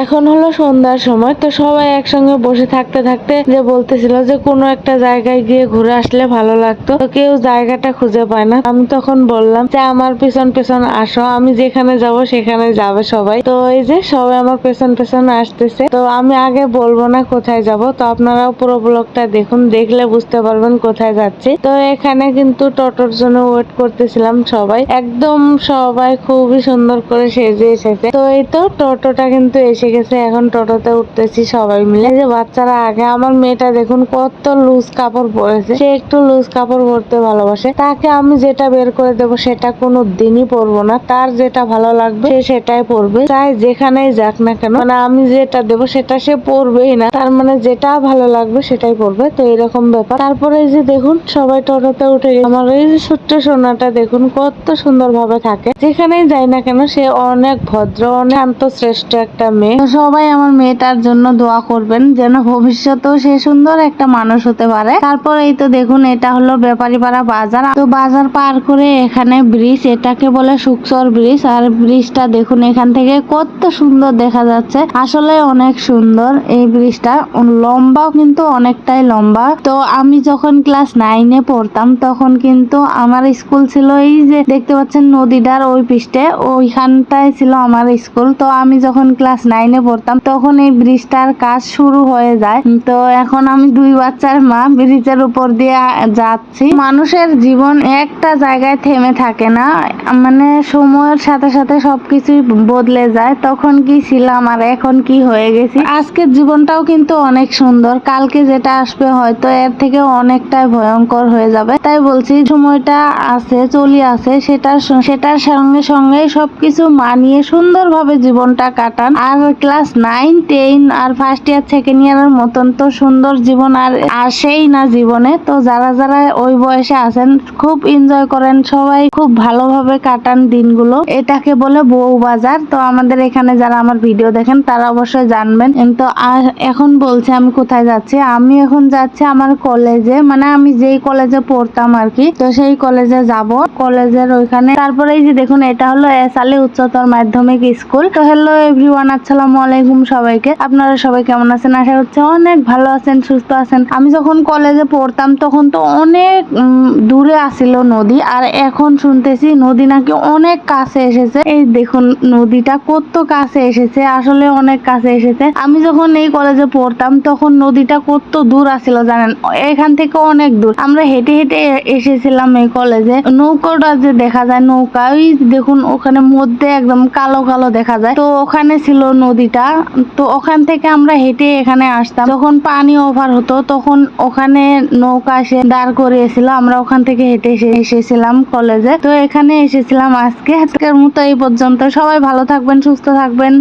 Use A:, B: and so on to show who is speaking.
A: এখন হলো সন্ধ্যার সময়, তো সবাই একসঙ্গে বসে থাকতে থাকতে যে বলতেছিল যে কোনো একটা জায়গায় গিয়ে ঘুরে আসলে ভালো লাগতো, তো কেউ জায়গাটা খুঁজে পায় না। আমি তখন বললাম যে আমার পেছন পেছন আসো, আমি যেখানে যাব সেখানে যাবে সবাই। তো এই যে সবাই আমার পেছন পেছন আসতেছে। তো আমি আগে বলবো না কোথায় যাব, তো আপনারাও পুরো ব্লগটা দেখুন, দেখলে বুঝতে পারবেন কোথায় যাচ্ছি। তো এখানে কিন্তু টোটোর জন্য ওয়েট করতেছিলাম সবাই, একদম সবাই খুবই সুন্দর করে সেজে এসেছে। তো এই তো টোটোটা কিন্তু এসে গেছে, এখন টোটোতে উঠতেছি সবাই মিলে। যে বাচ্চারা আগে, আমার মেয়েটা দেখুন কত লুজ কাপড় পরেছে, সে একটু লুজ কাপড় পরতে ভালোবাসে। তাকে আমি যেটা বের করে দেবো সেটা কোনো দিনই পরবো না, তার যেটা ভালো লাগবে সে সেটাই পরবে, চাই যেখানেই যাক না কেন। মানে আমি যেটা দেবো সেটা সে পরবেই না, তার মানে যেটা ভালো লাগবে সেটাই পরবে। তো এরকম ব্যাপার। তারপরে এই যে দেখুন সবাই টোটোতে উঠে গেছে। আমার এই যে ছোট্ট সোনাটা দেখুন কত সুন্দর ভাবে থাকে, যেখানেই যাই না কেন সে অনেক ভদ্র, অনেক শান্ত শ্রেষ্ঠ একটা মেয়ে। তো সবাই আমার মেয়েটার জন্য দোয়া করবেন যেন ভবিষ্যতেও সে সুন্দর একটা মানুষ হতে পারে। তারপর এই তো দেখুন এটা হলো ব্যাপারীপাড়া বাজার। তো বাজার পার করে এখানে ব্রিজ, এটাকে বলে সুকসর ব্রিজ। আর ব্রিজটা দেখুন এখান থেকে কত সুন্দর দেখা যাচ্ছে, আসলে অনেক সুন্দর এই ব্রিজটা। লম্বাও কিন্তু অনেকটাই লম্বা। তো আমি যখন ক্লাস 9-এ পড়তাম তখন কিন্তু আমার স্কুল ছিল এই যে দেখতে পাচ্ছেন নদীটার ওই পৃষ্ঠে, ওইখানটায় ছিল আমার স্কুল। তো আমি যখন ক্লাস 9-এ পড়তাম তখন এই ব্রিজটার কাজ শুরু হয়ে যায়। তো এখন আমি 2 বাচ্চার মা ব্রিজের উপর দিয়ে যাচ্ছি। মানুষের জীবন একটা জায়গায় থেমে থাকে না, মানে সময়ের সাথে সাথে সবকিছুই বদলে যায়। তখন কি ছিলাম আর এখন কি হয়ে গেছি। আজকের জীবনটাও কিন্তু অনেক সুন্দর, কালকে যেটা আসবে হয়তো এর থেকে অনেকটাই ভয়ঙ্কর হয়ে যাবে। তাই বলছি সময়টা আছে, চলি আছে, সেটার সঙ্গে সঙ্গে সবকিছু মানিয়ে সুন্দরভাবে জীবনটা কাটান। আর ক্লাস 9, 10 আর ফার্স্ট ইয়ার সেকেন্ড ইয়ারের মতন তো সুন্দর জীবন আর আসেই না জীবনে। তো যারা যারা ওই বয়সে আছেন খুব এনজয় করেন, সবাই খুব ভালোভাবে কাটান দিনগুলো। এটাকে বলে বউ বাজার। তো আমাদের এখানে যারা আমার ভিডিও দেখেন তারা অবশ্যই জানবেন। তো এখন বলছি আমি কোথায় যাচ্ছি। আমি এখন যাচ্ছি আমার কলেজে, মানে আমি যেই কলেজে পড়তাম আর কি, তো সেই কলেজে যাব, কলেজের ওইখানে। তারপরে এই যে দেখুন এটা হলো এসালে উচ্চতর মাধ্যমিক স্কুল। তো হ্যালো এভরিওয়ান, আসসালামু আলাইকুম সবাইকে। আপনারা সবাই কেমন আছেন? আশা করছি অনেক ভালো আছেন, সুস্থ আছেন। আমি যখন কলেজে পড়তাম তখন তো অনেক দূরে আসিল নদী, আর এখন শুনতেছি নদী নাকি অনেক কাছে এসেছে। এই দেখুন নদীটা কত কাছে এসেছে, আসলে অনেক কাছে এসেছে। আমি যখন এই কলেজে পড়তাম তখন নদীটা কত দূর আসিল জানেন, এখান থেকে অনেক দূর। আমরা হেঁটে হেঁটে এসেছিলাম এই কলেজে। নৌকাটা যে দেখা যায়, নৌকা ওই দেখুন ওখানে মধ্যে একদম কালো কালো দেখা যায়, তো ওখানে ছিল নদীটা। তো ওখান থেকে আমরা হেঁটে এখানে আসতাম। যখন পানি ওভার হতো তখন ওখানে নৌকা এসে দাঁড় করিয়েছিল, আমরা ওখান থেকে হেঁটে এসেছিলাম কলেজে। তো এখানে এসেছিলাম আজকের মতো এই পর্যন্ত। সবাই ভালো থাকবেন, সুস্থ থাকবেন।